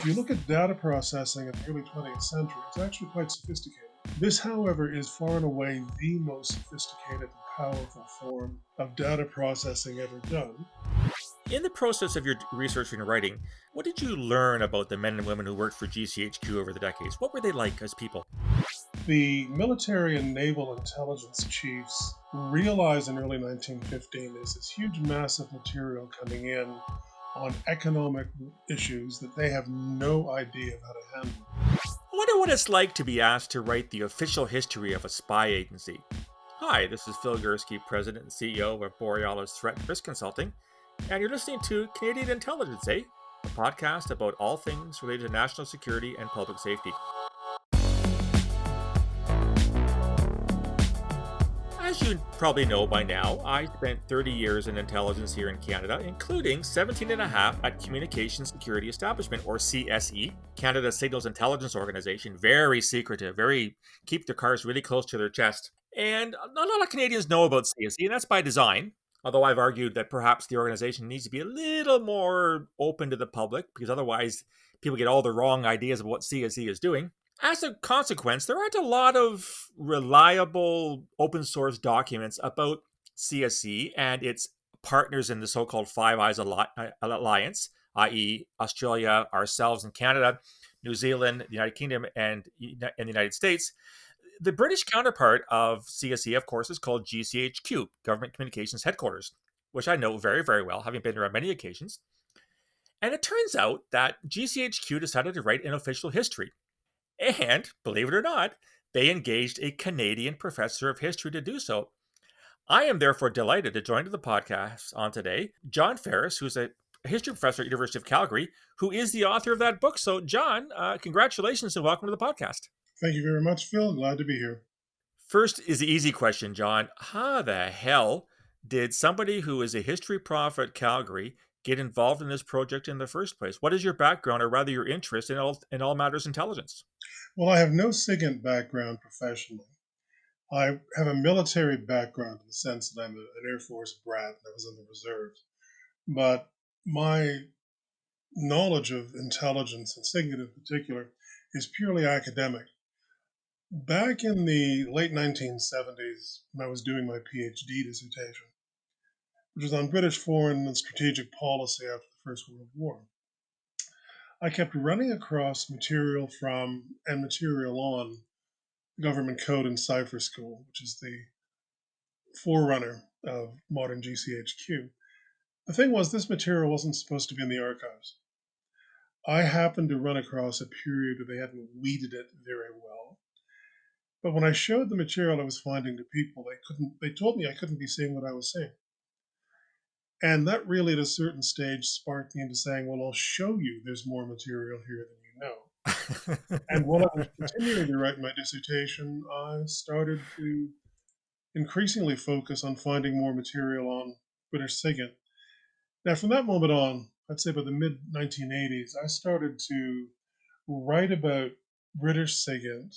If you look at data processing in the early 20th century, it's actually quite sophisticated. This, however, is far and away the most sophisticated and powerful form of data processing ever done. In the process of your research and writing, what did you learn about the men and women who worked for GCHQ over the decades? What were they like as people? The military and naval intelligence chiefs realized in early 1915 there's this huge mass of material coming in on economic issues that they have no idea of how to handle. I wonder what it's like to be asked to write the official history of a spy agency. Hi, this is Phil Gurski, President and CEO of Borealis Threat and Risk Consulting, and you're listening to Canadian Intelligence, a podcast about all things related to national security and public safety. As you probably know by now, I spent 30 years in intelligence here in Canada, including 17 and a half at Communications Security Establishment, or CSE, Canada's Signals Intelligence Organization. Very secretive, very keep their cards really close to their chest. And not a lot of Canadians know about CSE, and that's by design. Although I've argued that perhaps the organization needs to be a little more open to the public, because otherwise people get all the wrong ideas of what CSE is doing. As a consequence, there aren't a lot of reliable open source documents about CSE and its partners in the so-called Five Eyes Alliance, i.e. Australia, ourselves and Canada, New Zealand, the United Kingdom, and the United States. The British counterpart of CSE, of course, is called GCHQ, Government Communications Headquarters, which I know very, very well, having been there on many occasions. And it turns out that GCHQ decided to write an official history. And, believe it or not, they engaged a Canadian professor of history to do so. I am therefore delighted to join the podcast on today, John Ferris, who's a history professor at University of Calgary, who is the author of that book. So, John, congratulations and welcome to the podcast. Thank you very much, Phil. Glad to be here. First is the easy question, John. How the hell did somebody who is a history prof at Calgary get involved in this project in the first place? What is your background, or rather your interest in all matters intelligence? Well, I have no SIGINT background professionally. I have a military background in the sense that I'm an Air Force brat and I was in the reserves. But my knowledge of intelligence, and SIGINT in particular, is purely academic. Back in the late 1970s, when I was doing my PhD dissertation, which was on British foreign and strategic policy after the First World War, I kept running across material from and material on Government Code and Cipher School, which is the forerunner of modern GCHQ. The thing was, this material wasn't supposed to be in the archives. I happened to run across a period where they hadn't weeded it very well. But when I showed the material I was finding to people, they told me I couldn't be seeing what I was seeing. And that really, at a certain stage, sparked me into saying, well, I'll show you there's more material here than you know. And while I was continuing to write my dissertation, I started to increasingly focus on finding more material on British SIGINT. Now, from that moment on, I'd say by the mid-1980s, I started to write about British SIGINT.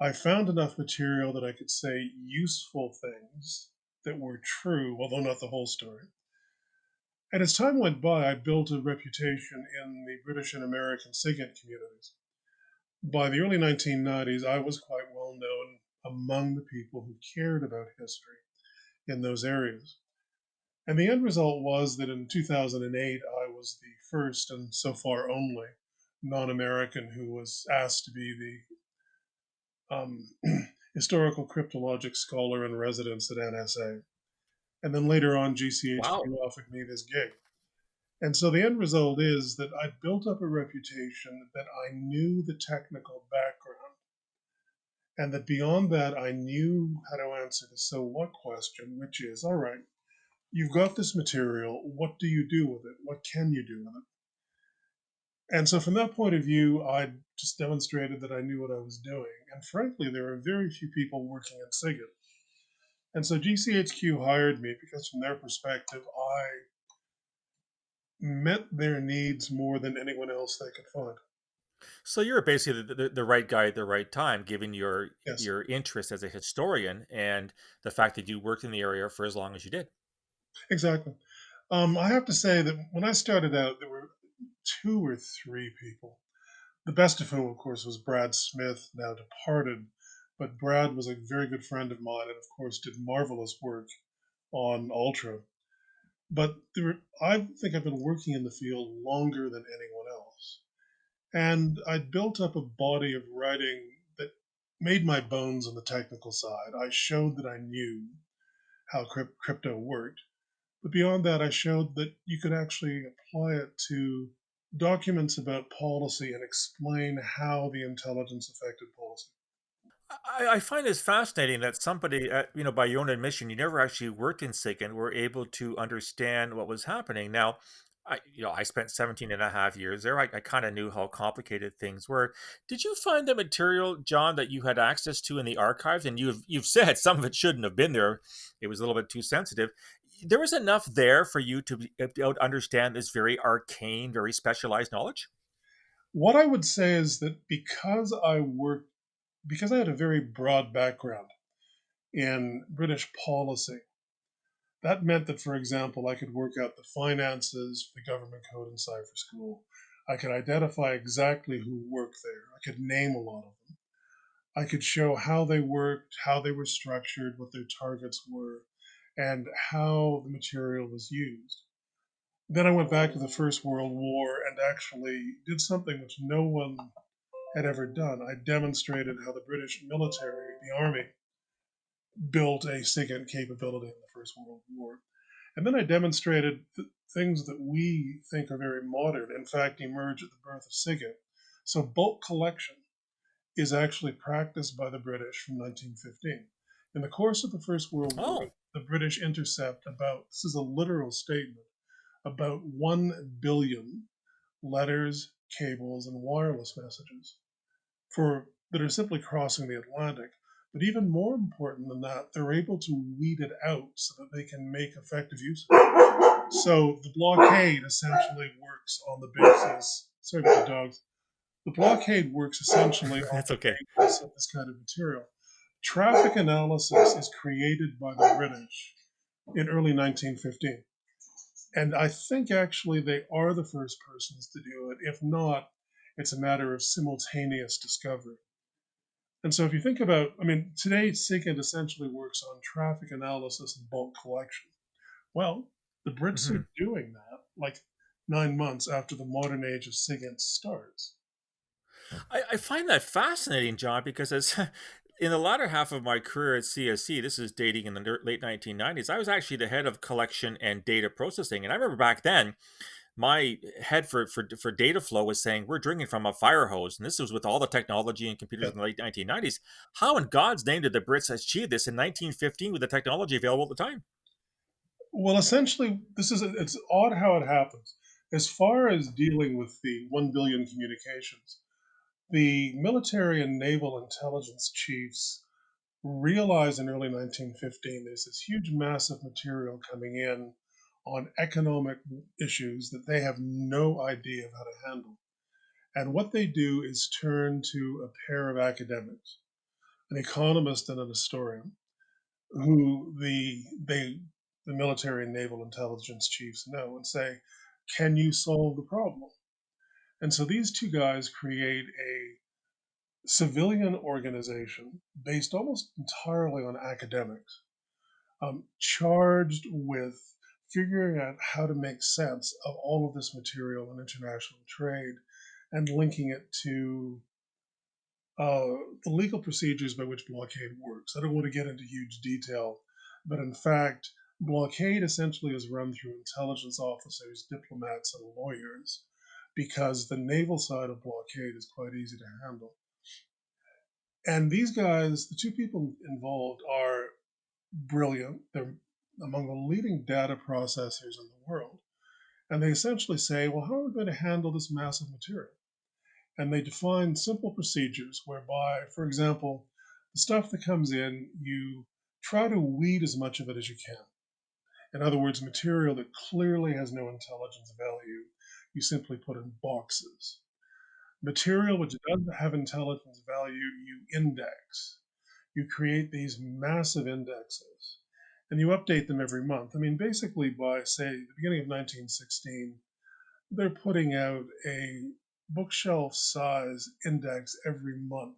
I found enough material that I could say useful things that were true, although not the whole story. And as time went by, I built a reputation in the British and American SIGINT communities. By the early 1990s, I was quite well known among the people who cared about history in those areas. And the end result was that in 2008, I was the first and so far only non-American who was asked to be the historical cryptologic scholar in residence at NSA. And then later on, GCHQ offered me this gig. And so the end result is that I built up a reputation that I knew the technical background, and that beyond that, I knew how to answer the so what question, which is, all right, you've got this material, what do you do with it? What can you do with it? And so from that point of view, I just demonstrated that I knew what I was doing. And frankly, there are very few people working at SIGINT. And so GCHQ hired me because from their perspective, I met their needs more than anyone else they could find. So you're basically the right guy at the right time, given your Yes. your interest as a historian and the fact that you worked in the area for as long as you did. Exactly. I have to say that when I started out, there were two or three people. The best of whom, of course, was Brad Smith, now departed. But Brad was a very good friend of mine and, of course, did marvelous work on Ultra. But I think I've been working in the field longer than anyone else. And I'd built up a body of writing that made my bones on the technical side. I showed that I knew how crypto worked. But beyond that, I showed that you could actually apply it to documents about policy and explain how the intelligence affected policy. I find this fascinating that somebody, by your own admission, you never actually worked in SIGINT, were able to understand what was happening. Now, I spent 17 and a half years there. I kind of knew how complicated things were. Did you find the material, John, that you had access to in the archives? And you've said some of it shouldn't have been there. It was a little bit too sensitive. There was enough there for you to be able to understand this very arcane, very specialized knowledge? What I would say is that because I had a very broad background in British policy, that meant that, for example, I could work out the finances for the government code in Cipher School. I could identify exactly who worked there. I could name a lot of them. I could show how they worked, how they were structured, what their targets were, and how the material was used. Then I went back to the First World War and actually did something which no one had ever done. I demonstrated how the British military, the army, built a SIGINT capability in the First World War. And then I demonstrated things that we think are very modern, in fact, emerged at the birth of SIGINT. So bulk collection is actually practiced by the British from 1915. In the course of the First World War, Oh, the British intercept this is a literal statement, about 1 billion letters, cables, and wireless messages that are simply crossing the Atlantic. But even more important than that, they're able to weed it out so that they can make effective use of it. So the blockade essentially works on the basis. Sorry about the dogs. The blockade works essentially on that's the okay. basis of this kind of material. Traffic analysis is created by the British in early 1915. And I think actually they are the first persons to do it. If not, it's a matter of simultaneous discovery. And so if you think about, today SIGINT essentially works on traffic analysis and bulk collection. Well, the Brits are Mhm. doing that like 9 months after the modern age of SIGINT starts. I find that fascinating, John, because as in the latter half of my career at CSC, this is dating in the late 1990s, I was actually the head of collection and data processing. And I remember back then, my head for data flow was saying, we're drinking from a fire hose. And this was with all the technology and computers Yeah. in the late 1990s. How in God's name did the Brits achieve this in 1915 with the technology available at the time? Well, essentially, it's odd how it happens. As far as dealing with the 1 billion communications, the military and naval intelligence chiefs realized in early 1915 there's this huge mass of material coming in on economic issues that they have no idea of how to handle. And what they do is turn to a pair of academics, an economist and an historian, who the military and naval intelligence chiefs know and say, "Can you solve the problem?" And so these two guys create a civilian organization based almost entirely on academics, charged with figuring out how to make sense of all of this material in international trade and linking it to the legal procedures by which blockade works. I don't want to get into huge detail, but in fact, blockade essentially is run through intelligence officers, diplomats, and lawyers because the naval side of blockade is quite easy to handle. And these guys, the two people involved, are brilliant. They're among the leading data processors in the world. And they essentially say, well, how are we going to handle this massive material? And they define simple procedures whereby, for example, the stuff that comes in, you try to weed as much of it as you can. In other words, material that clearly has no intelligence value, you simply put in boxes. Material which doesn't have intelligence value, you index. You create these massive indexes and you update them every month. Basically, by say the beginning of 1916, they're putting out a bookshelf size index every month,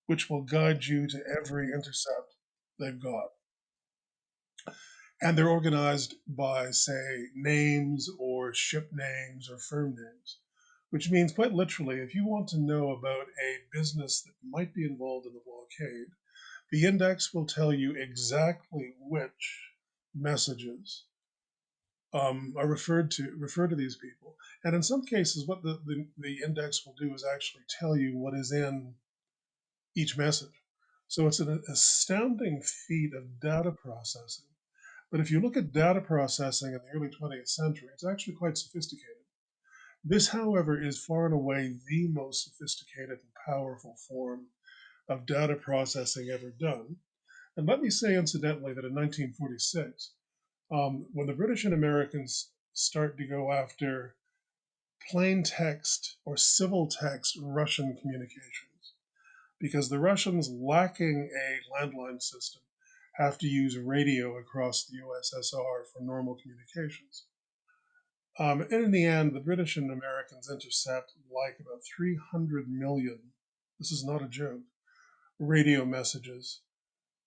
which will guide you to every intercept they've got. And they're organized by, say, names or ship names or firm names, which means quite literally, if you want to know about a business that might be involved in the blockade, the index will tell you exactly which messages are refer to these people. And in some cases, what the index will do is actually tell you what is in each message. So it's an astounding feat of data processing. But if you look at data processing in the early 20th century, it's actually quite sophisticated. This, however, is far and away the most sophisticated and powerful form of data processing ever done. And let me say, incidentally, that in 1946, when the British and Americans start to go after plain text or civil text Russian communications, because the Russians, lacking a landline system, have to use radio across the USSR for normal communications. And in the end, the British and Americans intercept like about 300 million, this is not a joke, radio messages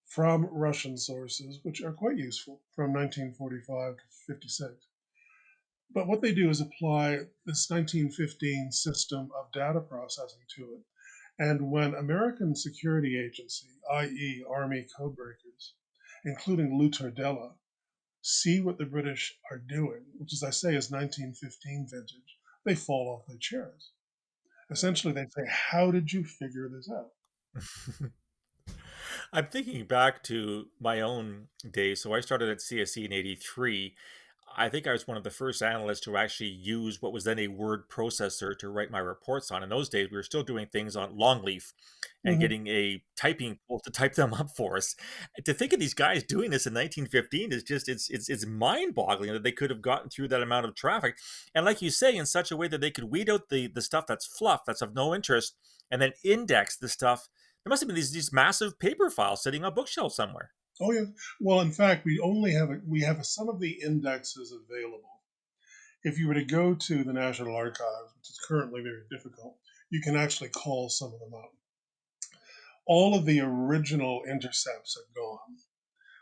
from Russian sources, which are quite useful, from 1945 to 56. But what they do is apply this 1915 system of data processing to it. And when American security agency, i.e. Army codebreakers, including Lou Tordella, see what the British are doing, which as I say is 1915 vintage, they fall off their chairs. Essentially, they say, how did you figure this out? I'm thinking back to my own days. So I started at CSE in '83. I think I was one of the first analysts to actually use what was then a word processor to write my reports on. In those days, we were still doing things on Longleaf and Mm-hmm. getting a typing tool to type them up for us. To think of these guys doing this in 1915 is just it's mind-boggling that they could have gotten through that amount of traffic. And like you say, in such a way that they could weed out the stuff that's fluff, that's of no interest, and then index the stuff. There must have been these massive paper files sitting on a bookshelf somewhere. Oh yeah. Well, in fact, we have some of the indexes available. If you were to go to the National Archives, which is currently very difficult, you can actually call some of them up. All of the original intercepts are gone.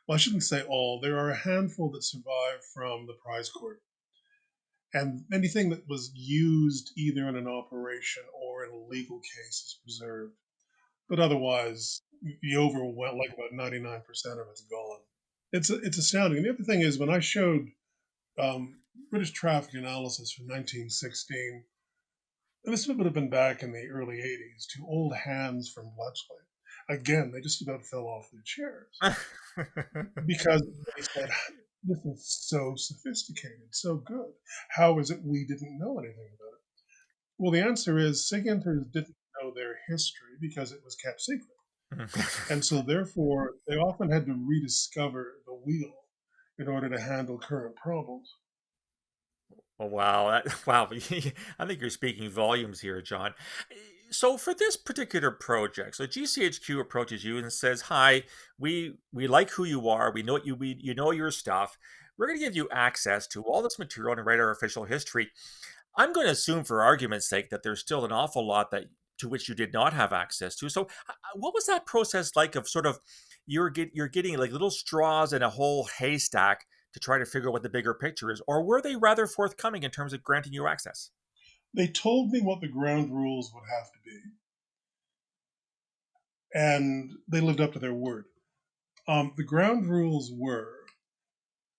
Well, I shouldn't say all. There are a handful that survive from the prize court. And anything that was used either in an operation or in a legal case is preserved. But otherwise, the overwhelm, like about 99% of it's gone. It's astounding. And the other thing is, when I showed British traffic analysis from 1916, and this would have been back in the early 80s, to old hands from Bletchley. Again, they just about fell off their chairs because they said, this is so sophisticated, so good. How is it we didn't know anything about it? Well, the answer is SIGINTers didn't know their history because it was kept secret. And so, therefore, they often had to rediscover the wheel in order to handle current problems. Oh, wow. Wow. I think you're speaking volumes here, John. So for this particular project, so GCHQ approaches you and says, "Hi, we like who you are. We know you know your stuff. We're going to give you access to all this material and write our official history." I'm going to assume, for argument's sake, that there's still an awful lot that to which you did not have access to. So, what was that process like? Of sort of you're getting like little straws in a whole haystack to try to figure out what the bigger picture is, or were they rather forthcoming in terms of granting you access? They told me what the ground rules would have to be, and they lived up to their word. The ground rules were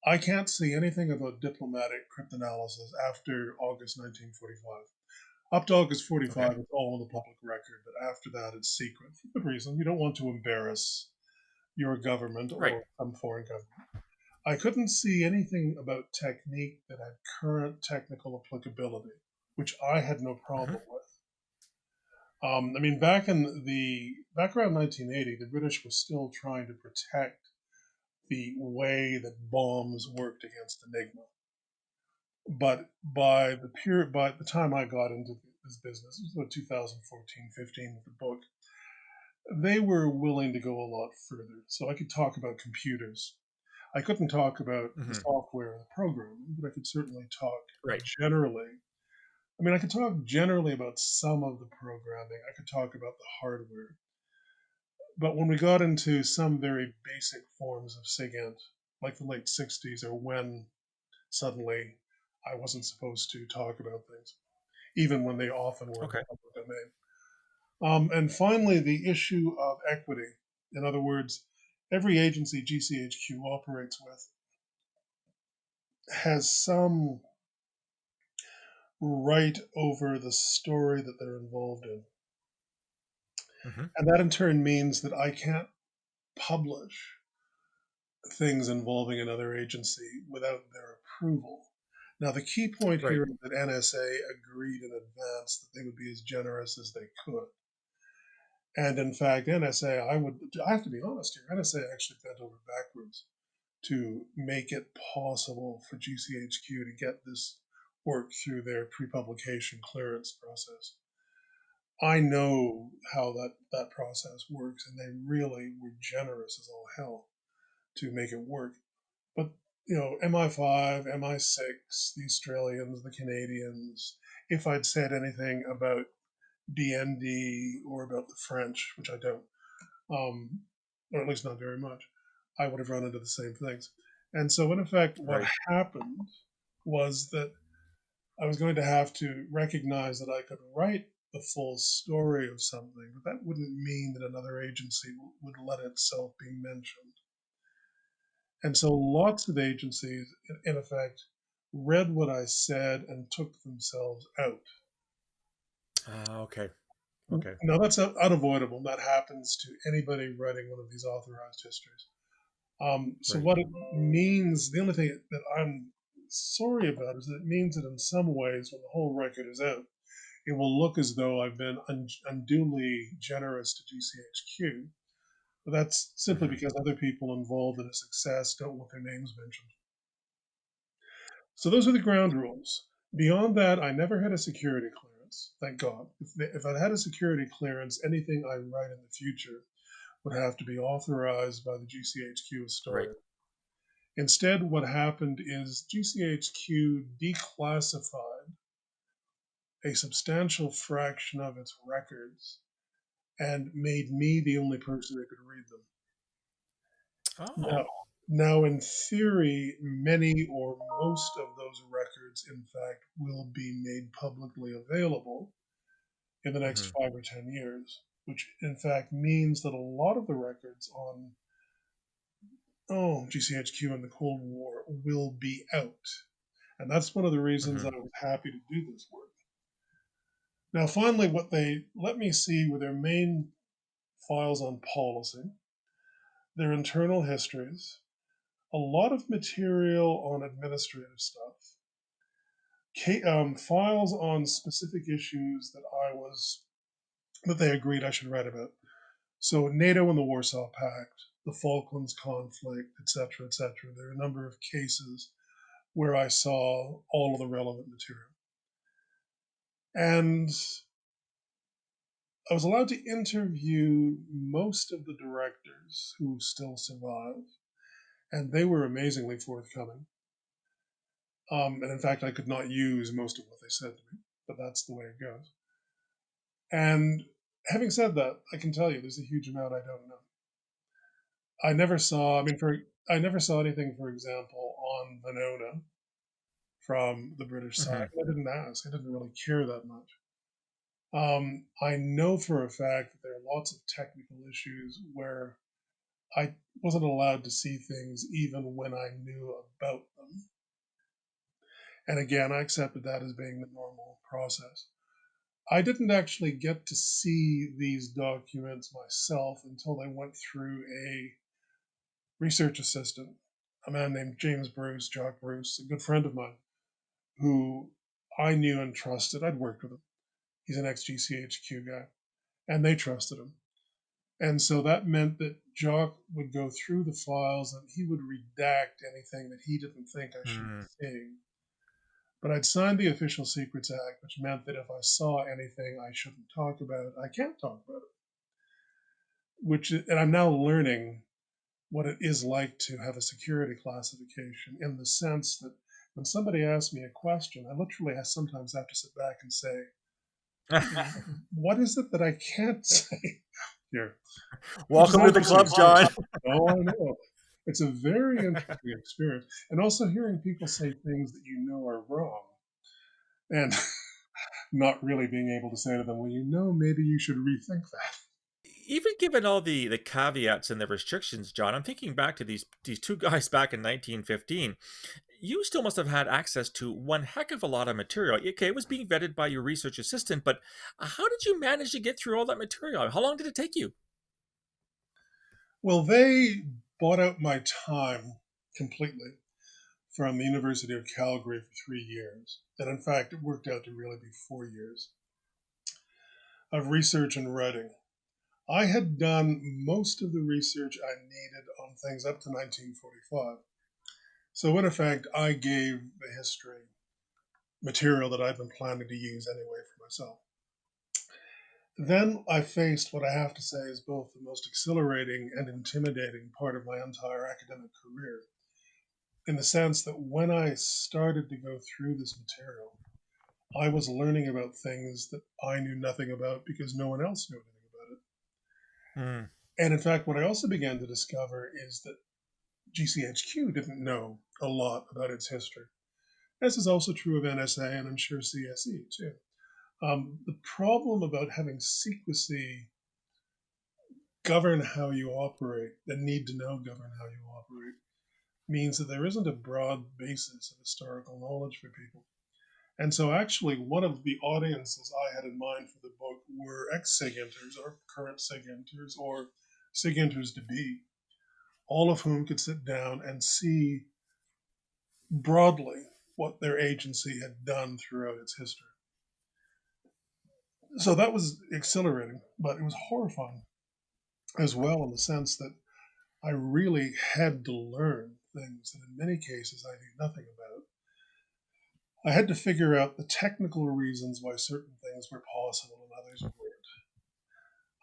I can't see anything about diplomatic cryptanalysis after August 1945. Up to August Okay, 45, it's all on the public record, but after that, it's secret for good reason. You don't want to embarrass your government right. or some foreign government. I couldn't see anything about technique that had current technical applicability, which I had no Hmm. problem with. I mean, back around 1980, the British were still trying to protect the way that bombs worked against Enigma. But by the time I got into this business, it was about 2014, 15 with the book, they were willing to go a lot further. So I could talk about computers. I couldn't talk about the Hmm. software and the programming, but I could certainly talk Right. generally I mean, I could talk generally about some of the programming. I could talk about the hardware. But when we got into some very basic forms of SIGINT, like the late 60s, or when suddenly I wasn't supposed to talk about things, even when they often were in the Okay. public domain. And finally, the issue of equity. In other words, every agency GCHQ operates with has some right over the story that they're involved in. Hmm. And that in turn means that I can't publish things involving another agency without their approval. Now, the key point Right. here is that NSA agreed in advance that they would be as generous as they could. And in fact, NSA, I have to be honest here, NSA actually bent over backwards to make it possible for GCHQ to get this work through their pre-publication clearance process. I know how that process works, and they really were generous as all hell to make it work. But MI5, MI6, the Australians, the Canadians, if I'd said anything about DND or about the French, which I don't, or at least not very much, I would have run into the same things. And so, in effect, what Right. happened was that I was going to have to recognize that I could write the full story of something, but that wouldn't mean that another agency would let itself be mentioned. And so lots of agencies, in effect, read what I said and took themselves out. Okay. Okay. Now, that's unavoidable. That happens to anybody writing one of these authorized histories. So, Right. what it means, the only thing that I'm sorry about is that it means that in some ways, when the whole record is out, it will look as though I've been unduly generous to GCHQ. But that's simply Hmm. because other people involved in a success don't want their names mentioned. So those are the ground rules. Beyond that, I never had a security clearance, thank God. If I'd had a security clearance, anything I write in the future would have to be authorized by the GCHQ Right. historian. Instead, what happened is GCHQ declassified a substantial fraction of its records and made me the only person who could read them. Oh. Now, now, in theory, many or most of those records, in fact, will be made publicly available in the next Hmm. 5 or 10 years, which in fact means that a lot of the records on GCHQ and the Cold War will be out. And that's one of the reasons Hmm. I was happy to do this work. Now, finally, what they let me see were their main files on policy, their internal histories, a lot of material on administrative stuff, files on specific issues that they agreed I should write about. So NATO and the Warsaw Pact, the Falklands conflict, etc., etc. There are a number of cases where I saw all of the relevant material, and I was allowed to interview most of the directors who still survive, and they were amazingly forthcoming. And in fact, I could not use most of what they said to me, but that's the way it goes. And having said that, I can tell you there's a huge amount I don't know. I never saw, I mean, I never saw anything, for example, on Venona from the British side. Hmm. I didn't ask. I didn't really care that much. I know for a fact that there are lots of technical issues where I wasn't allowed to see things even when I knew about them. And again, I accepted that as being the normal process. I didn't actually get to see these documents myself until they went through a research assistant, a man named James Bruce, Jock Bruce, a good friend of mine, who I knew and trusted. I'd worked with him. He's an ex GCHQ guy, and they trusted him. And so that meant that Jock would go through the files and he would redact anything that he didn't think I should be Hmm. seeing. But I'd signed the Official Secrets Act, which meant that if I saw anything I shouldn't talk about, I can't talk about it. And I'm now learning what it is like to have a security classification in the sense that when somebody asks me a question, I literally sometimes have to sit back and say, what is it that I can't say here? Which is Welcome to the obviously club, fine. John. Oh, I know. It's a very interesting experience. And also hearing people say things that you know are wrong and not really being able to say to them, well, maybe you should rethink that. Even given all the caveats and the restrictions, John, I'm thinking back to these two guys back in 1915. You still must have had access to one heck of a lot of material. Okay, it was being vetted by your research assistant, but how did you manage to get through all that material? How long did it take you? Well, they bought out my time completely from the University of Calgary for 3 years. And in fact, it worked out to really be 4 years of research and writing. I had done most of the research I needed on things up to 1945. So, in effect, I gave the history material that I've been planning to use anyway for myself. Then I faced what I have to say is both the most exhilarating and intimidating part of my entire academic career, in the sense that when I started to go through this material, I was learning about things that I knew nothing about because no one else knew anything about it. Hmm. And in fact, what I also began to discover is that GCHQ didn't know a lot about its history. This is also true of NSA and I'm sure CSE too. The problem about having secrecy govern how you operate, the need to know govern how you operate, means that there isn't a broad basis of historical knowledge for people. And so, actually, one of the audiences I had in mind for the book were ex SIGINTers or current SIGINTers or SIGINTers to be, all of whom could sit down and see broadly what their agency had done throughout its history. So that was exhilarating, but it was horrifying as well in the sense that I really had to learn things that in many cases I knew nothing about. I had to figure out the technical reasons why certain things were possible and others weren't.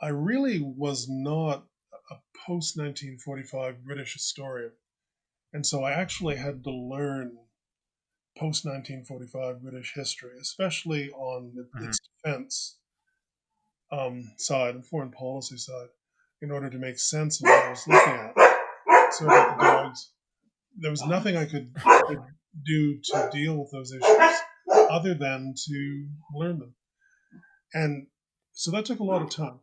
I really was not a post 1945 British historian, and so I actually had to learn post 1945 British history, especially on Mhm. its defense side and foreign policy side, in order to make sense of what I was looking at. So about the dogs, there was nothing I could do to deal with those issues other than to learn them. And so that took a lot of time.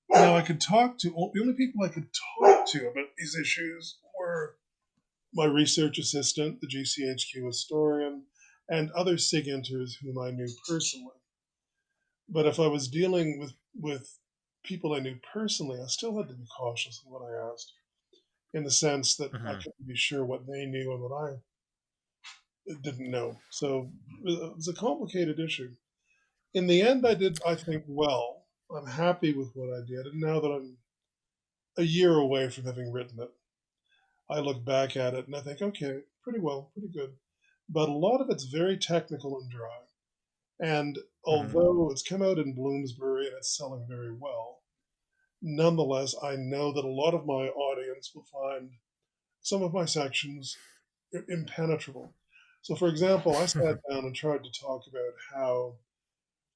Now I could talk to the only people I could talk to about these issues were my research assistant, the GCHQ historian, and other SIGINTers whom I knew personally. But if I was dealing with people I knew personally, I still had to be cautious in what I asked, in the sense that I Mhm. couldn't be sure what they knew and what I didn't know. So it was a complicated issue. In the end, I did, I think, well. I'm happy with what I did. And now that I'm a year away from having written it, I look back at it and I think, okay, pretty well, pretty good. But a lot of it's very technical and dry. And Mhm. although it's come out in Bloomsbury and it's selling very well, nonetheless, I know that a lot of my audience will find some of my sections impenetrable. So, for example, I sat down and tried to talk about how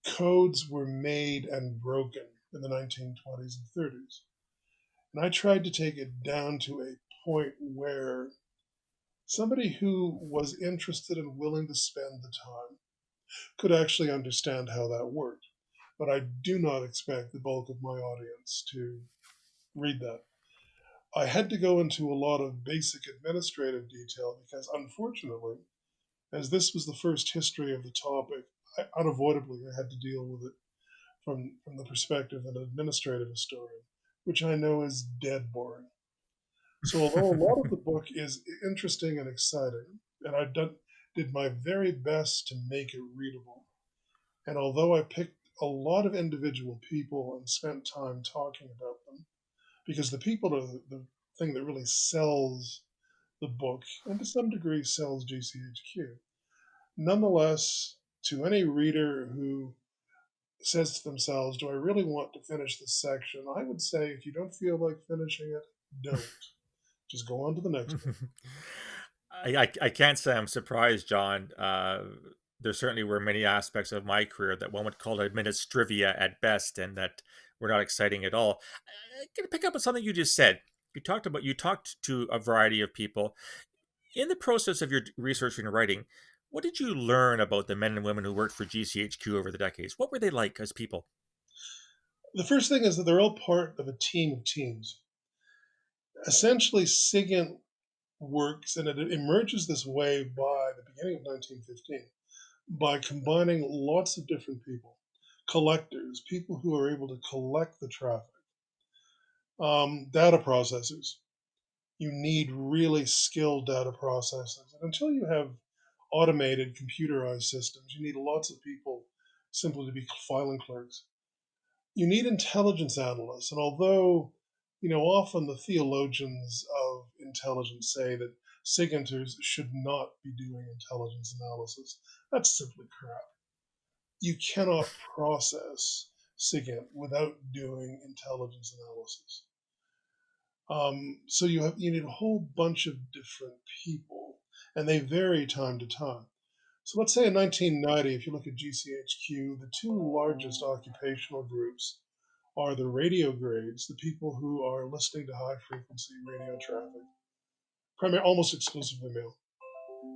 codes were made and broken in the 1920s and 30s. And I tried to take it down to a point where somebody who was interested and willing to spend the time could actually understand how that worked. But I do not expect the bulk of my audience to read that. I had to go into a lot of basic administrative detail because, unfortunately, as this was the first history of the topic, unavoidably I had to deal with it from the perspective of an administrative historian, which I know is dead boring. So, although a lot of the book is interesting and exciting, and did my very best to make it readable, and although I picked a lot of individual people and spent time talking about them, because the people are the thing that really sells the book, and to some degree sells GCHQ. Nonetheless, to any reader who says to themselves, do I really want to finish this section? I would say if you don't feel like finishing it, don't. Just go on to the next one. I can't say I'm surprised, John. There certainly were many aspects of my career that one would call administrivia at best, and that were not exciting at all. I'm going to pick up on something you just said. You talked to a variety of people in the process of your research and writing. What did you learn about the men and women who worked for GCHQ over the decades? What were they like as people? The first thing is that they're all part of a team of teams. Essentially, SIGINT works, and it emerges this way by the beginning of 1915, by combining lots of different people, collectors, people who are able to collect the traffic, data processors. You need really skilled data processors. And until you have automated, computerized systems, you need lots of people simply to be filing clerks. You need intelligence analysts. And although, often the theologians of intelligence say that SIGINTers should not be doing intelligence analysis, that's simply crap. You cannot process SIGINT without doing intelligence analysis. So you need a whole bunch of different people, and they vary time to time. So let's say in 1990, if you look at GCHQ, the two largest occupational groups are the radio grades, the people who are listening to high frequency radio traffic, primarily almost exclusively male.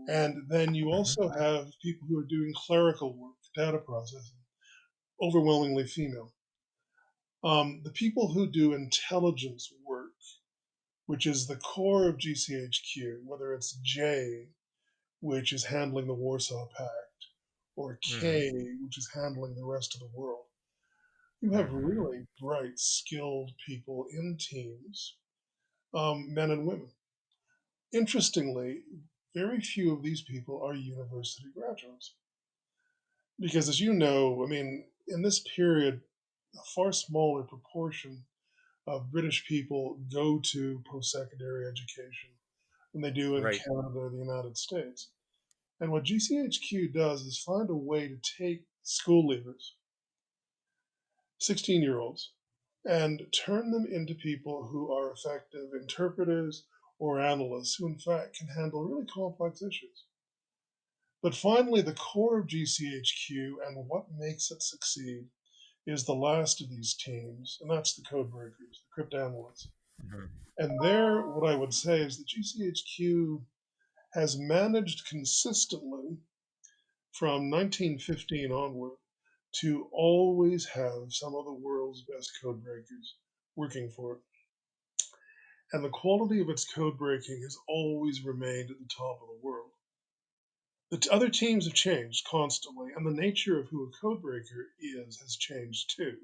And then you Hmm. also have people who are doing clerical work, data processing, overwhelmingly female. The people who do intelligence work, which is the core of GCHQ, whether it's J, which is handling the Warsaw Pact, or Hmm. K, which is handling the rest of the world. You have Hmm. really bright, skilled people in teams, men and women. Interestingly, very few of these people are university graduates. Because, as you know, I mean, in this period, a far smaller proportion of British people go to post secondary education than they do in Right. Canada or the United States. And what GCHQ does is find a way to take school leavers, 16-year-olds, and turn them into people who are effective interpreters or analysts who, in fact, can handle really complex issues. But finally, the core of GCHQ and what makes it succeed is the last of these teams, and that's the code breakers, the cryptanalysts. Hmm. And there, what I would say is that GCHQ has managed consistently from 1915 onward to always have some of the world's best code breakers working for it. And the quality of its code breaking has always remained at the top of the world. The other teams have changed constantly, and the nature of who a code breaker is has changed too.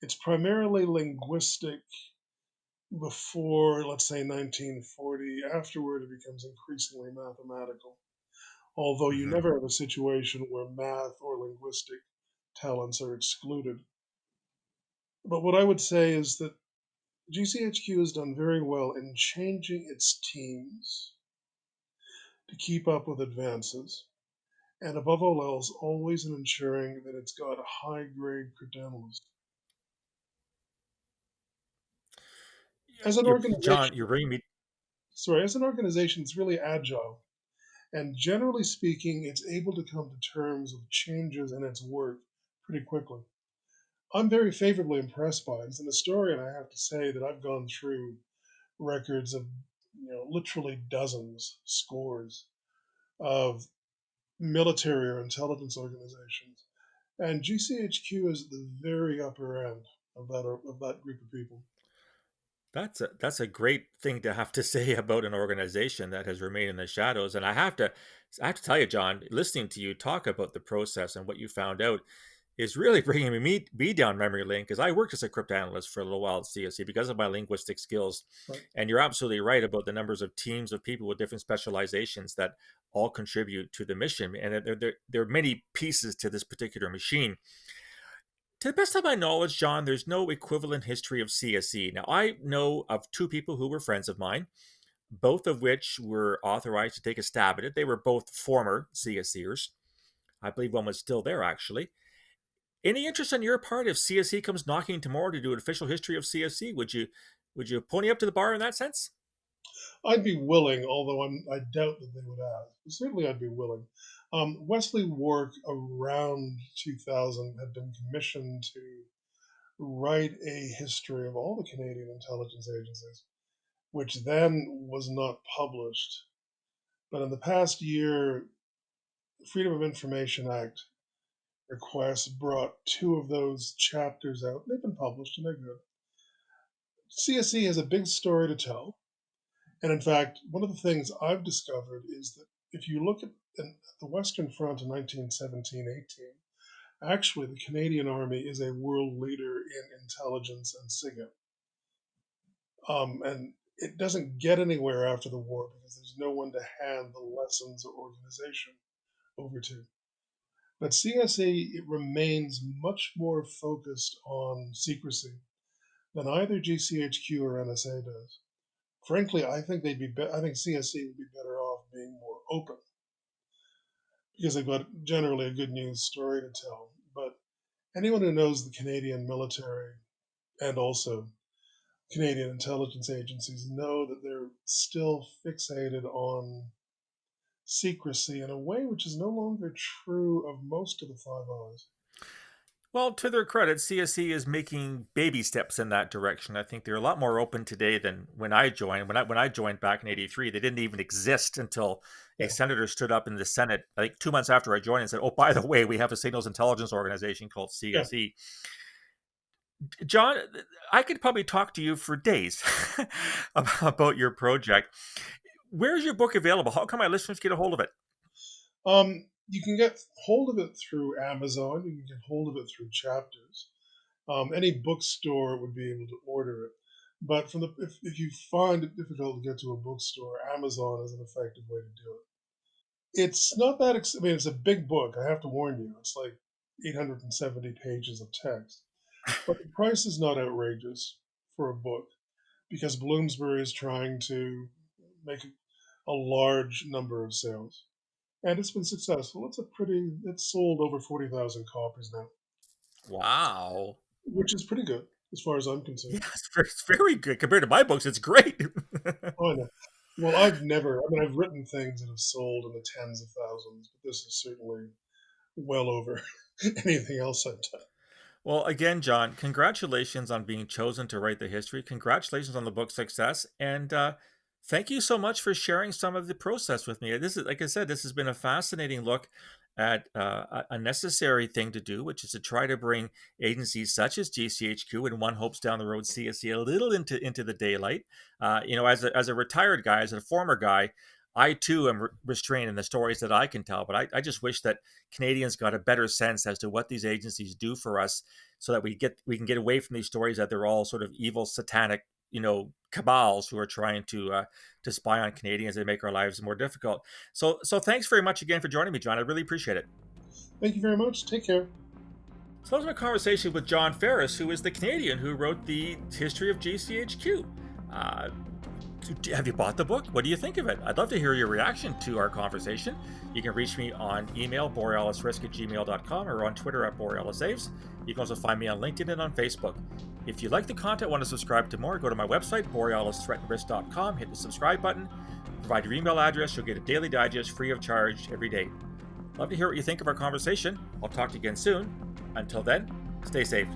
It's primarily linguistic before, let's say, 1940. Afterward, it becomes increasingly mathematical, although you Hmm. never have a situation where math or linguistic talents are excluded. But what I would say is that GCHQ has done very well in changing its teams to keep up with advances, and above all else, always in ensuring that it's got a high grade cryptanalyst. As an John, organization, you're bringing me. as an organization, it's really agile, and generally speaking, it's able to come to terms with changes in its work pretty quickly. I'm very favorably impressed by it. As an historian, I have to say that I've gone through records of, literally dozens, scores of military or intelligence organizations, and GCHQ is at the very upper end of that group of people. That's a great thing to have to say about an organization that has remained in the shadows. And I have to tell you, John, listening to you talk about the process and what you found out is really bringing me down memory lane, because I worked as a cryptanalyst for a little while at CSE because of my linguistic skills. Right. And you're absolutely right about the numbers of teams of people with different specializations that all contribute to the mission. And there are many pieces to this particular machine. To the best of my knowledge, John, there's no equivalent history of CSE. Now, I know of two people who were friends of mine, both of which were authorized to take a stab at it. They were both former CSEers. I believe one was still there, actually. Any interest on your part if CSE comes knocking tomorrow to do an official history of CSE? Would you pony up to the bar in that sense? I'd be willing, although I doubt that they would ask. But certainly, I'd be willing. Wesley Wark, around 2000, had been commissioned to write a history of all the Canadian intelligence agencies, which then was not published. But in the past year, the Freedom of Information Act requests brought two of those chapters out. They've been published and they're good. CSE has a big story to tell. And in fact, one of the things I've discovered is that if you look at the Western Front in 1917-18, actually the Canadian Army is a world leader in intelligence and SIGINT. And it doesn't get anywhere after the war because there's no one to hand the lessons or organization over to. But CSE, it remains much more focused on secrecy than either GCHQ or NSA does. Frankly, I think I think CSE would be better off being more open because they've got generally a good news story to tell. But anyone who knows the Canadian military and also Canadian intelligence agencies know that they're still fixated on secrecy in a way which is no longer true of most of the Five Eyes. Well, to their credit, CSE is making baby steps in that direction. I think they're a lot more open today than when I joined. When I joined back in '83, they didn't even exist until a Yeah, senator stood up in the Senate, I think 2 months after I joined, and said, "Oh, by the way, we have a signals intelligence organization called yeah. CSE." John, I could probably talk to you for days about your project. Where's your book available? How can my listeners get a hold of it? You can get hold of it through Amazon. You can get hold of it through Chapters. Any bookstore would be able to order it. But if you find it difficult to get to a bookstore, Amazon is an effective way to do it. It's not that. I mean, it's a big book. I have to warn you. It's like 870 pages of text, but the price is not outrageous for a book because Bloomsbury is trying to make a large number of sales, and it's been successful. It's sold over 40,000 copies now, Wow. which is pretty good as far as I'm Yeah, concerned. it's very good compared to my books. It's great. Oh, I know. Well, I've written things that have sold in the tens of thousands, but this is certainly well over anything else I've done. Well, again, John, congratulations on being chosen to write the history. Congratulations on the book's success. And thank you so much for sharing some of the process with me. This is, like I said, this has been a fascinating look at a necessary thing to do, which is to try to bring agencies such as GCHQ and one hopes down the road CSE a little into the daylight. As a retired guy, as a former guy, I too am restrained in the stories that I can tell, but I just wish that Canadians got a better sense as to what these agencies do for us, so that we can get away from these stories that they're all sort of evil, satanic, cabals who are trying to spy on Canadians and make our lives more difficult. So thanks very much again for joining me, John. I really appreciate it. Thank you very much. Take care. So that was my conversation with John Ferris, who is the Canadian who wrote the history of GCHQ. Uh, Have you bought the book? What do you think of it? I'd love to hear your reaction to our conversation. You can reach me on email, borealisrisk@gmail.com, or on Twitter @borealisaves. You can also find me on LinkedIn and on Facebook. If you like the content, want to subscribe to more, go to my website, borealisthreatandrisk.com, hit the subscribe button, provide your email address, you'll get a daily digest free of charge every day. Love to hear what you think of our conversation. I'll talk to you again soon. Until then, stay safe.